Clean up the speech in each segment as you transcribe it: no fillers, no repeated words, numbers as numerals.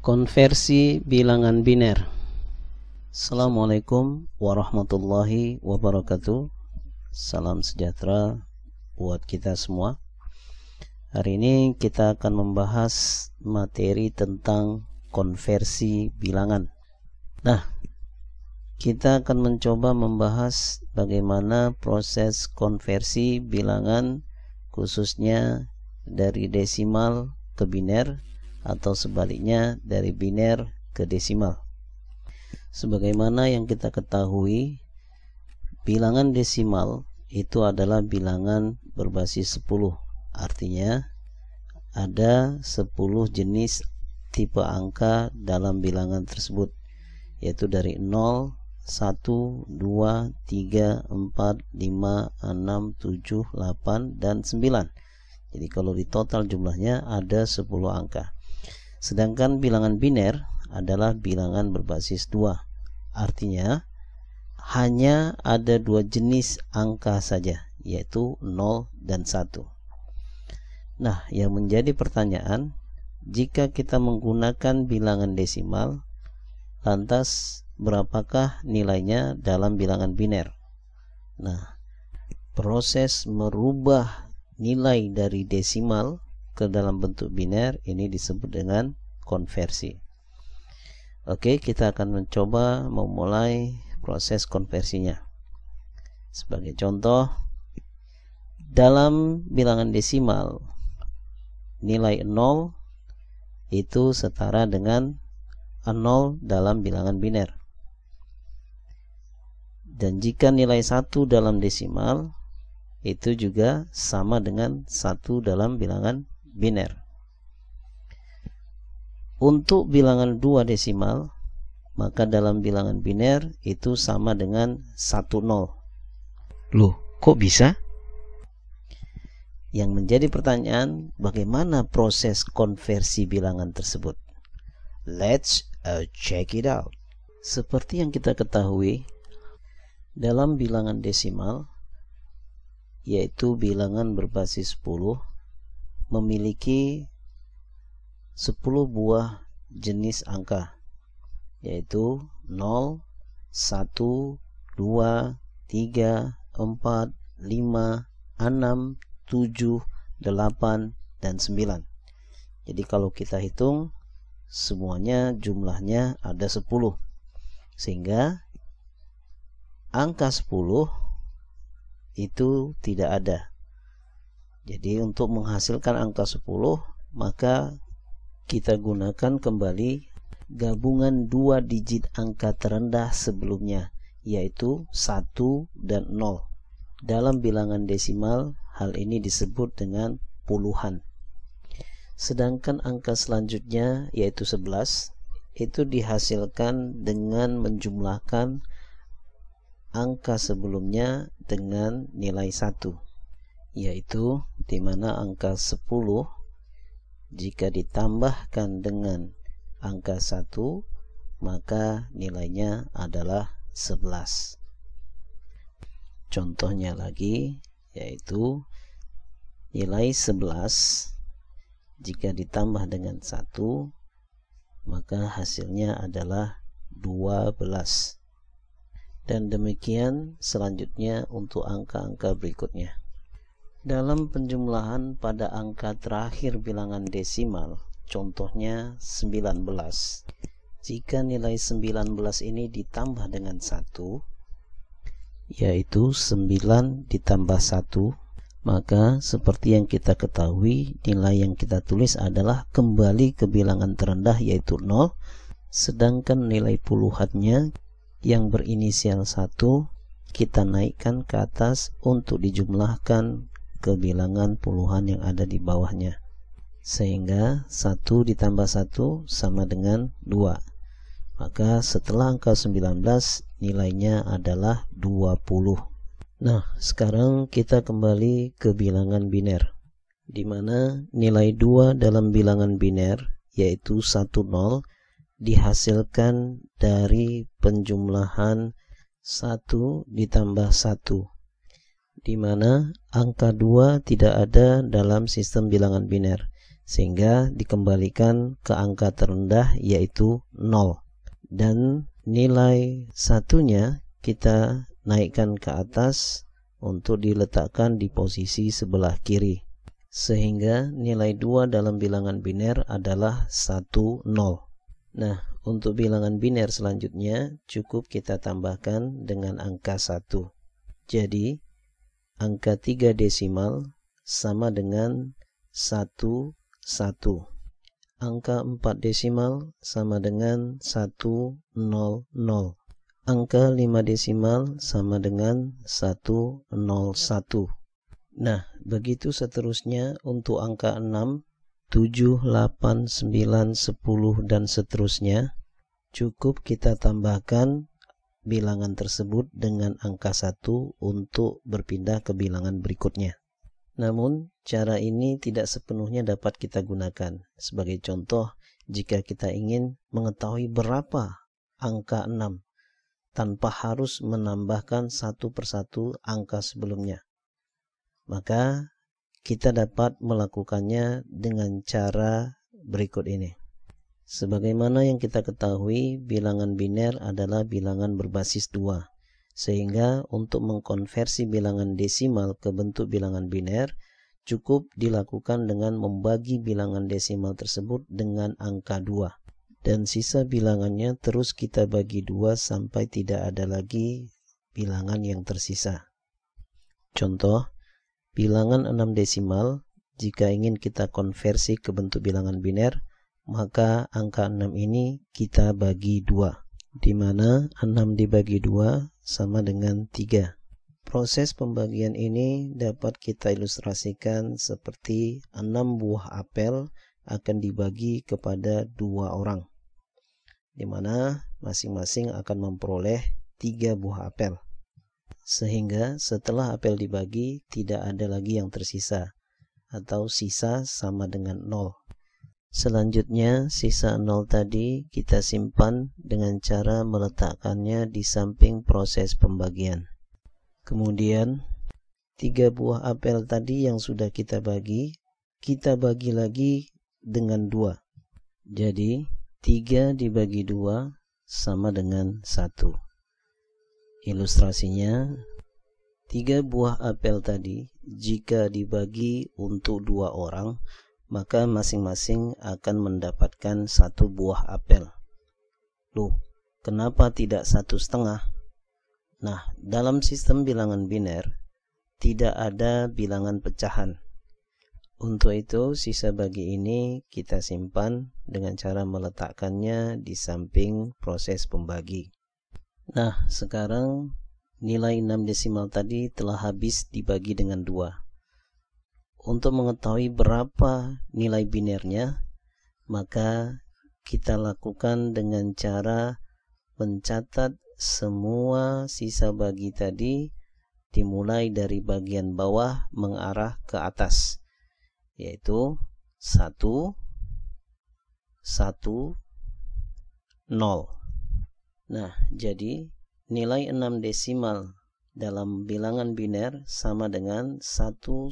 Konversi bilangan biner. Assalamualaikum warahmatullahi wabarakatuh. Salam sejahtera buat kita semua. Hari ini kita akan membahas materi tentang konversi bilangan. Nah, kita akan mencoba membahas bagaimana proses konversi bilangan, khususnya dari desimal ke biner atau sebaliknya dari biner ke desimal. Sebagaimana yang kita ketahui, bilangan desimal itu adalah bilangan berbasis 10. Artinya ada 10 jenis tipe angka dalam bilangan tersebut, yaitu dari 0, 1, 2, 3, 4, 5, 6, 7, 8, dan 9. Jadi kalau di total jumlahnya ada 10 angka. Sedangkan bilangan biner adalah bilangan berbasis 2. Artinya hanya ada 2 jenis angka saja, yaitu 0 dan 1. Nah, yang menjadi pertanyaan, jika kita menggunakan bilangan desimal, lantas berapakah nilainya dalam bilangan biner? Nah, proses merubah nilai dari desimal ke dalam bentuk biner ini disebut dengan konversi. Oke, kita akan mencoba memulai proses konversinya. Sebagai contoh, dalam bilangan desimal nilai 0 itu setara dengan 0 dalam bilangan biner. Dan jika nilai 1 dalam desimal itu juga sama dengan 1 dalam bilangan biner. Untuk bilangan 2 desimal, maka dalam bilangan biner itu sama dengan 1 0. Loh, kok bisa? Yang menjadi pertanyaan, bagaimana proses konversi bilangan tersebut? Let's check it out. Seperti yang kita ketahui, dalam bilangan desimal, yaitu bilangan berbasis 10, memiliki 10 buah jenis angka, yaitu 0, 1, 2, 3, 4, 5, 6, 7, 8, dan 9. Jadi kalau kita hitung, semuanya jumlahnya ada 10. Sehingga angka 10 itu tidak ada. Jadi untuk menghasilkan angka 10, maka kita gunakan kembali gabungan 2 digit angka terendah sebelumnya, yaitu 1 dan 0. Dalam bilangan desimal, hal ini disebut dengan puluhan. Sedangkan angka selanjutnya, yaitu 11, itu dihasilkan dengan menjumlahkan angka sebelumnya dengan nilai 1, yaitu di mana angka 10 jika ditambahkan dengan angka 1 maka nilainya adalah 11. Contohnya lagi, yaitu nilai 11 jika ditambah dengan 1 maka hasilnya adalah 12. Dan demikian selanjutnya untuk angka-angka berikutnya. Dalam penjumlahan pada angka terakhir bilangan desimal, contohnya 19, jika nilai 19 ini ditambah dengan 1, yaitu 9 ditambah 1, maka seperti yang kita ketahui, nilai yang kita tulis adalah kembali ke bilangan terendah, yaitu 0, sedangkan nilai puluhannya yang berinisial 1 kita naikkan ke atas untuk dijumlahkan ke bilangan puluhan yang ada di bawahnya, sehingga 1 ditambah 1 sama dengan 2. Maka setelah angka 19 nilainya adalah 20. Nah, sekarang kita kembali ke bilangan biner, di mana nilai 2 dalam bilangan biner, yaitu 1 0, dihasilkan dari penjumlahan 1 ditambah 1, di mana angka 2 tidak ada dalam sistem bilangan biner, sehingga dikembalikan ke angka terendah yaitu 0, dan nilai satunya kita naikkan ke atas untuk diletakkan di posisi sebelah kiri, sehingga nilai 2 dalam bilangan biner adalah 1, 0. Nah, untuk bilangan biner selanjutnya cukup kita tambahkan dengan angka 1. Jadi angka 3 desimal sama dengan 1, 1. Angka 4 desimal sama dengan 1, 0, 0. Angka 5 desimal sama dengan 1, 0, 1. Nah, begitu seterusnya untuk angka 6, 7, 8, 9, 10, dan seterusnya. Cukup kita tambahkan bilangan tersebut dengan angka 1 untuk berpindah ke bilangan berikutnya. Namun, cara ini tidak sepenuhnya dapat kita gunakan. Sebagai contoh, jika kita ingin mengetahui berapa angka 6, tanpa harus menambahkan satu persatu angka sebelumnya, maka kita dapat melakukannya dengan cara berikut ini. Sebagaimana yang kita ketahui, bilangan biner adalah bilangan berbasis 2. Sehingga untuk mengkonversi bilangan desimal ke bentuk bilangan biner, cukup dilakukan dengan membagi bilangan desimal tersebut dengan angka 2. Dan sisa bilangannya terus kita bagi 2 sampai tidak ada lagi bilangan yang tersisa. Contoh, bilangan 6 desimal, jika ingin kita konversi ke bentuk bilangan biner, maka angka 6 ini kita bagi 2, di mana 6 dibagi 2 sama dengan 3. Proses pembagian ini dapat kita ilustrasikan seperti 6 buah apel akan dibagi kepada 2 orang, di mana masing-masing akan memperoleh 3 buah apel. Sehingga setelah apel dibagi tidak ada lagi yang tersisa, atau sisa sama dengan 0. Selanjutnya sisa 0 tadi kita simpan dengan cara meletakkannya di samping proses pembagian. Kemudian 3 buah apel tadi yang sudah kita bagi lagi dengan 2. Jadi 3 dibagi 2 sama dengan 1. Ilustrasinya, 3 buah apel tadi jika dibagi untuk 2 orang, maka masing-masing akan mendapatkan 1 buah apel. Loh, kenapa tidak 1,5? Nah, dalam sistem bilangan biner tidak ada bilangan pecahan. Untuk itu sisa bagi ini kita simpan dengan cara meletakkannya di samping proses pembagi. Nah, sekarang nilai 6 desimal tadi telah habis dibagi dengan 2. Untuk mengetahui berapa nilai binernya, maka kita lakukan dengan cara mencatat semua sisa bagi tadi dimulai dari bagian bawah mengarah ke atas, yaitu 1, 1, 0. Nah, jadi nilai 6 desimal dalam bilangan biner sama dengan 110.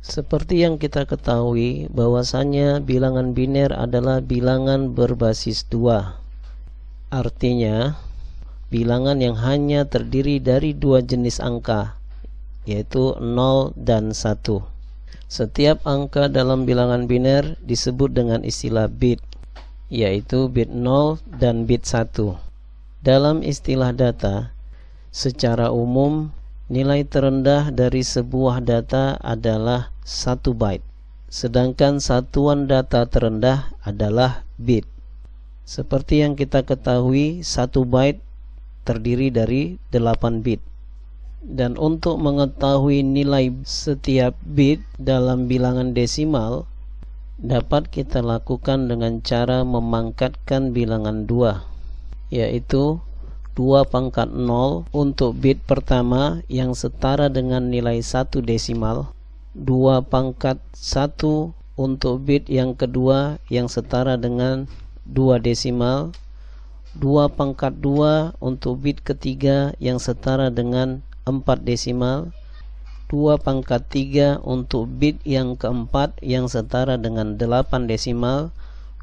Seperti yang kita ketahui bahwasanya bilangan biner adalah bilangan berbasis 2. Artinya, bilangan yang hanya terdiri dari 2 jenis angka, yaitu 0 dan 1. Setiap angka dalam bilangan biner disebut dengan istilah bit, yaitu bit 0 dan bit 1. Dalam istilah data, secara umum nilai terendah dari sebuah data adalah 1 byte, sedangkan satuan data terendah adalah bit. Seperti yang kita ketahui, 1 byte terdiri dari 8 bit. Dan untuk mengetahui nilai setiap bit dalam bilangan desimal, dapat kita lakukan dengan cara memangkatkan bilangan 2, yaitu 2 pangkat 0 untuk bit pertama yang setara dengan nilai 1 desimal, 2 pangkat 1 untuk bit yang kedua yang setara dengan 2 desimal, 2 pangkat 2 untuk bit ketiga yang setara dengan 4 desimal, 2 pangkat 3 untuk bit yang keempat yang setara dengan 8 desimal,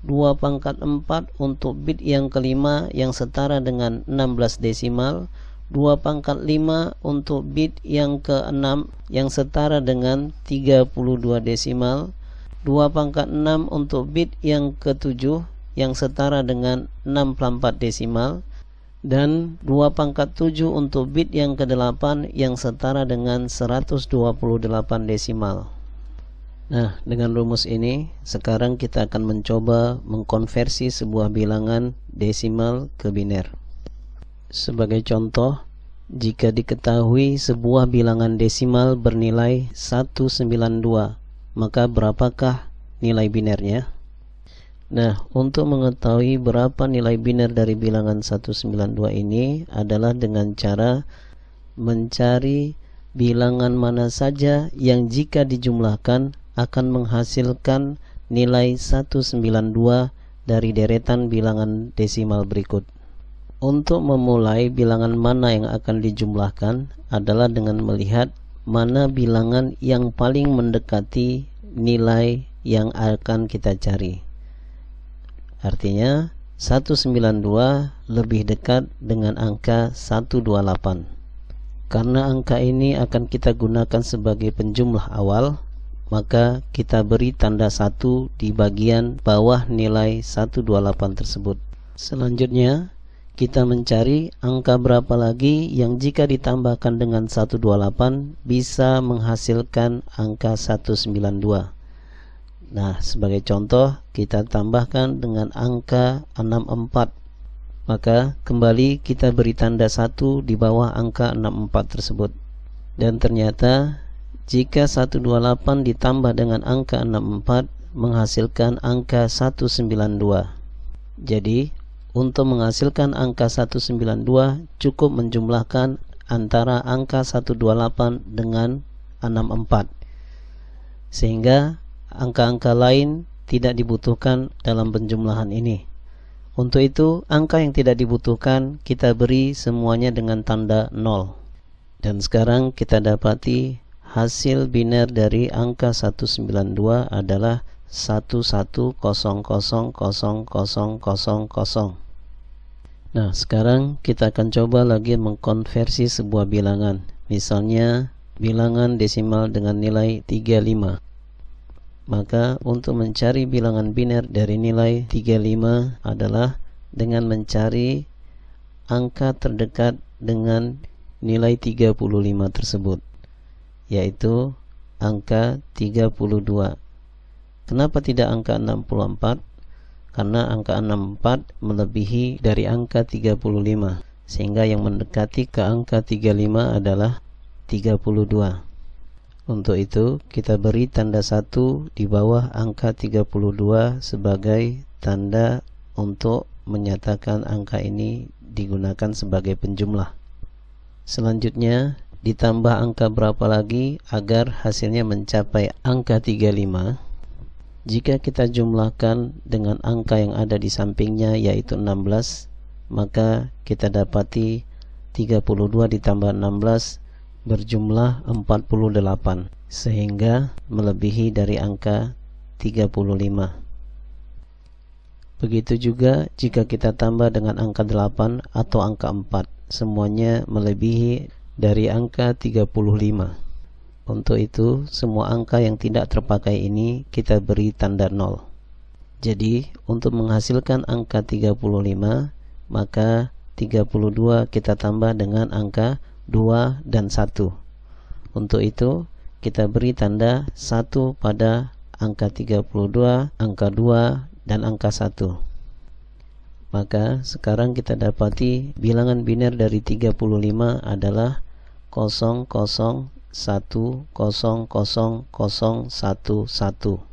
2 pangkat 4 untuk bit yang kelima yang setara dengan 16 desimal, 2 pangkat 5 untuk bit yang keenam yang setara dengan 32 desimal, 2 pangkat 6 untuk bit yang ketujuh yang setara dengan 64 desimal, dan 2 pangkat 7 untuk bit yang ke-8 yang setara dengan 128 desimal. Nah, dengan rumus ini sekarang kita akan mencoba mengkonversi sebuah bilangan desimal ke biner. Sebagai contoh, jika diketahui sebuah bilangan desimal bernilai 192, maka berapakah nilai binernya? Nah, untuk mengetahui berapa nilai biner dari bilangan 192 ini adalah dengan cara mencari bilangan mana saja yang jika dijumlahkan akan menghasilkan nilai 192 dari deretan bilangan desimal berikut. Untuk memulai bilangan mana yang akan dijumlahkan adalah dengan melihat mana bilangan yang paling mendekati nilai yang akan kita cari. Artinya 192 lebih dekat dengan angka 128. Karena angka ini akan kita gunakan sebagai penjumlah awal, maka kita beri tanda 1 di bagian bawah nilai 128 tersebut. Selanjutnya kita mencari angka berapa lagi yang jika ditambahkan dengan 128 bisa menghasilkan angka 192. Nah, sebagai contoh kita tambahkan dengan angka 64. Maka kembali kita beri tanda 1 di bawah angka 64 tersebut. Dan ternyata jika 128 ditambah dengan angka 64 menghasilkan angka 192. Jadi untuk menghasilkan angka 192 cukup menjumlahkan antara angka 128 dengan 64. Sehingga angka-angka lain tidak dibutuhkan dalam penjumlahan ini. Untuk itu, angka yang tidak dibutuhkan kita beri semuanya dengan tanda 0. Dan sekarang kita dapati hasil biner dari angka 192 adalah 11000000. Nah, sekarang kita akan coba lagi mengkonversi sebuah bilangan. Misalnya, bilangan desimal dengan nilai 35. Maka untuk mencari bilangan biner dari nilai 35 adalah dengan mencari angka terdekat dengan nilai 35 tersebut, yaitu angka 32. Kenapa tidak angka 64? Karena angka 64 melebihi dari angka 35, sehingga yang mendekati ke angka 35 adalah 32. Untuk itu kita beri tanda 1 di bawah angka 32 sebagai tanda untuk menyatakan angka ini digunakan sebagai penjumlah. Selanjutnya ditambah angka berapa lagi agar hasilnya mencapai angka 35. Jika kita jumlahkan dengan angka yang ada di sampingnya yaitu 16, maka kita dapati 32 ditambah 16 berjumlah 48, sehingga melebihi dari angka 35. Begitu juga jika kita tambah dengan angka 8 atau angka 4, semuanya melebihi dari angka 35. Untuk itu, semua angka yang tidak terpakai ini kita beri tanda 0. Jadi, untuk menghasilkan angka 35, maka 32 kita tambah dengan angka 2 dan 1. Untuk itu kita beri tanda 1 pada angka 32, angka 2 dan angka 1. Maka sekarang kita dapati bilangan biner dari 35 adalah 001000011.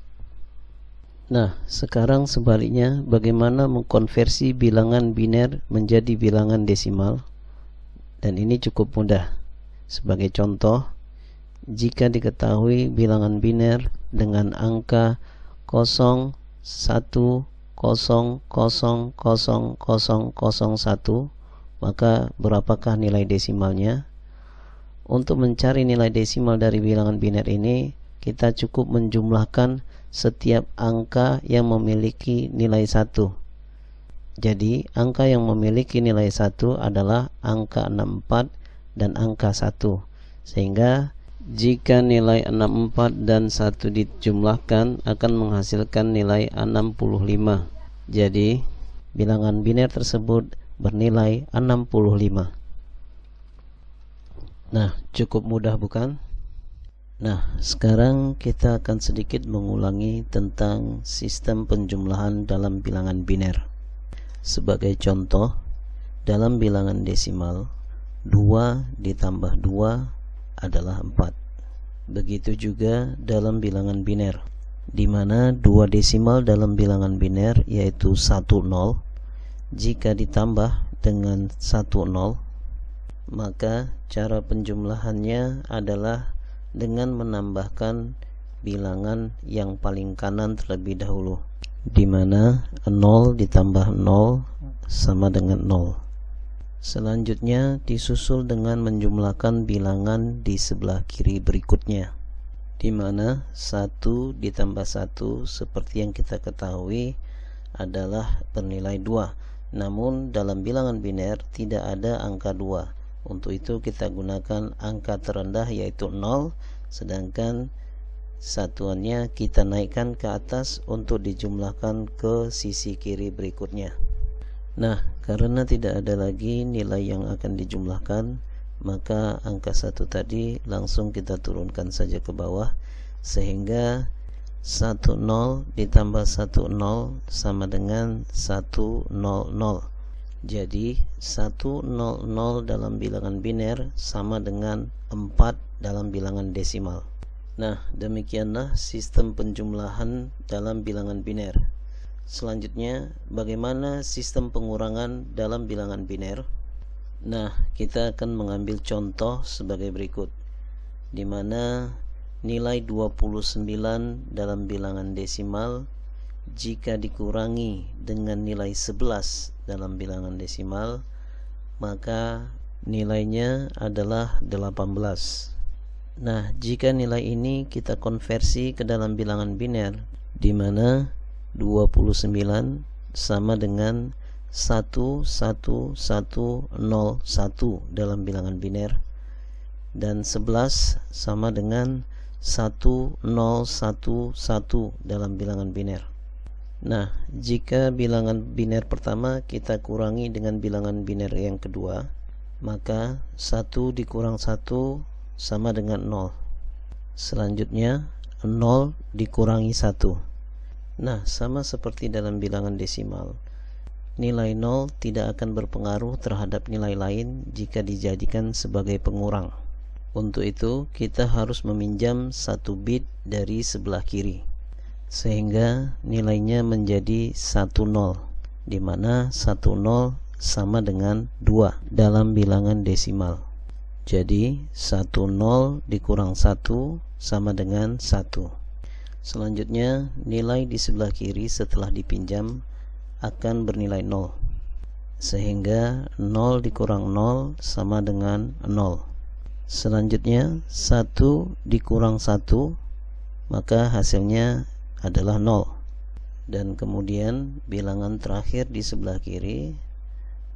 Nah, sekarang sebaliknya, bagaimana mengkonversi bilangan biner menjadi bilangan desimal? Dan ini cukup mudah. Sebagai contoh, jika diketahui bilangan biner dengan angka 01000000 maka berapakah nilai desimalnya? Untuk mencari nilai desimal dari bilangan biner ini, kita cukup menjumlahkan setiap angka yang memiliki nilai 1. Jadi angka yang memiliki nilai 1 adalah angka 64 dan angka 1. Sehingga jika nilai 64 dan 1 dijumlahkan akan menghasilkan nilai 65. Jadi bilangan biner tersebut bernilai 65. Nah, cukup mudah bukan? Nah, sekarang kita akan sedikit mengulangi tentang sistem penjumlahan dalam bilangan biner. Sebagai contoh, dalam bilangan desimal 2 ditambah 2 adalah 4. Begitu juga dalam bilangan biner, di mana 2 desimal dalam bilangan biner yaitu 10, jika ditambah dengan 10, maka cara penjumlahannya adalah dengan menambahkan bilangan yang paling kanan terlebih dahulu, di mana 0 ditambah 0 sama dengan 0. Selanjutnya disusul dengan menjumlahkan bilangan di sebelah kiri berikutnya, di mana 1 ditambah 1 seperti yang kita ketahui adalah bernilai 2. Namun dalam bilangan biner tidak ada angka 2. Untuk itu kita gunakan angka terendah yaitu 0, sedangkan satuannya kita naikkan ke atas untuk dijumlahkan ke sisi kiri berikutnya. Nah, karena tidak ada lagi nilai yang akan dijumlahkan, maka angka 1 tadi langsung kita turunkan saja ke bawah, sehingga 10 ditambah 10 sama dengan 100. Jadi 100 dalam bilangan biner sama dengan 4 dalam bilangan desimal. Nah, demikianlah sistem penjumlahan dalam bilangan biner. Selanjutnya, bagaimana sistem pengurangan dalam bilangan biner? Nah, kita akan mengambil contoh sebagai berikut, di mana nilai 29 dalam bilangan desimal jika dikurangi dengan nilai 11 dalam bilangan desimal, maka nilainya adalah 18. Nah, jika nilai ini kita konversi ke dalam bilangan biner, di mana 29 sama dengan 1101 dalam bilangan biner, dan 11 sama dengan 1011 dalam bilangan biner. Nah, jika bilangan biner pertama kita kurangi dengan bilangan biner yang kedua, maka 1 dikurang 1 sama dengan 0. Selanjutnya 0 dikurangi 1. Nah, sama seperti dalam bilangan desimal, nilai 0 tidak akan berpengaruh terhadap nilai lain jika dijadikan sebagai pengurang. Untuk itu kita harus meminjam 1 bit dari sebelah kiri, sehingga nilainya menjadi 10, di mana 10 sama dengan 2 dalam bilangan desimal. Jadi 10 dikurang 1 sama dengan 1. Selanjutnya nilai di sebelah kiri setelah dipinjam akan bernilai 0, sehingga 0 dikurang 0 sama dengan 0. Selanjutnya 1 dikurang 1, maka hasilnya adalah 0. Dan kemudian bilangan terakhir di sebelah kiri,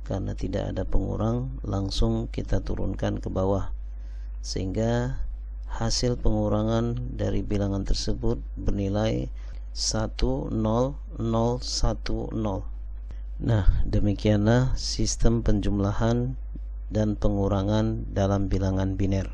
karena tidak ada pengurang, langsung kita turunkan ke bawah, sehingga hasil pengurangan dari bilangan tersebut bernilai 10010. Nah, demikianlah sistem penjumlahan dan pengurangan dalam bilangan biner.